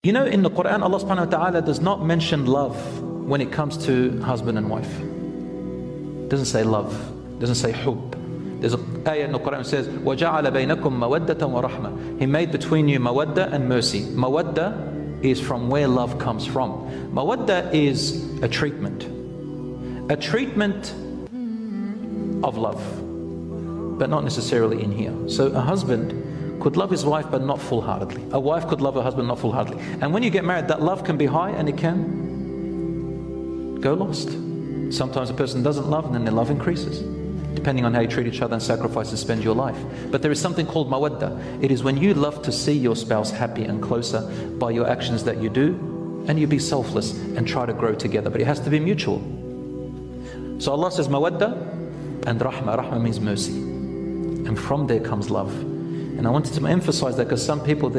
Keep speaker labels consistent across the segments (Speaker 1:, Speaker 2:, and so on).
Speaker 1: You know, in the Quran, Allah subhanahu wa ta'ala does not mention love when it comes to husband and wife. Doesn't say love, doesn't say hub. There's an ayah in the Quran that says, وَجَعَلَ بَيْنَكُمْ مَوَدَّةً وَرَحْمَةً. He made between you mawadda and mercy. Mawadda is from where love comes from. Mawadda is a treatment of love, but not necessarily in here. So a husband could love his wife but not full-heartedly. A wife could love her husband not full-heartedly. And when you get married, that love can be high and it can go lost. Sometimes a person doesn't love and then their love increases, depending on how you treat each other and sacrifice and spend your life. But there is something called mawadda. It is when you love to see your spouse happy and closer by your actions that you do, and you be selfless and try to grow together. But it has to be mutual. So Allah says mawadda and rahmah. Rahmah means mercy. And from there comes love. And I wanted to emphasize that because some people,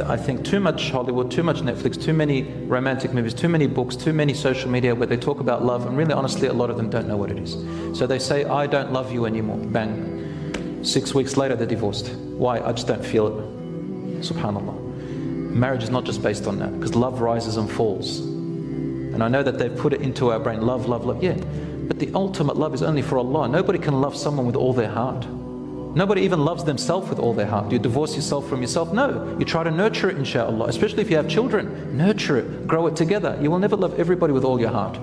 Speaker 1: I think too much Hollywood, too much Netflix, too many romantic movies, too many books, too many social media where they talk about love, and really honestly a lot of them don't know what it is. So they say, I don't love you anymore, bang. 6 weeks later they're divorced. Why? I just don't feel it. Subhanallah. Marriage is not just based on that, because love rises and falls. And I know that they've put it into our brain, love, love, love, yeah. But the ultimate love is only for Allah. Nobody can love someone with all their heart. Nobody even loves themselves with all their heart. Do you divorce yourself from yourself? No. You try to nurture it, inshallah. Especially if you have children. Nurture it. Grow it together. You will never love everybody with all your heart.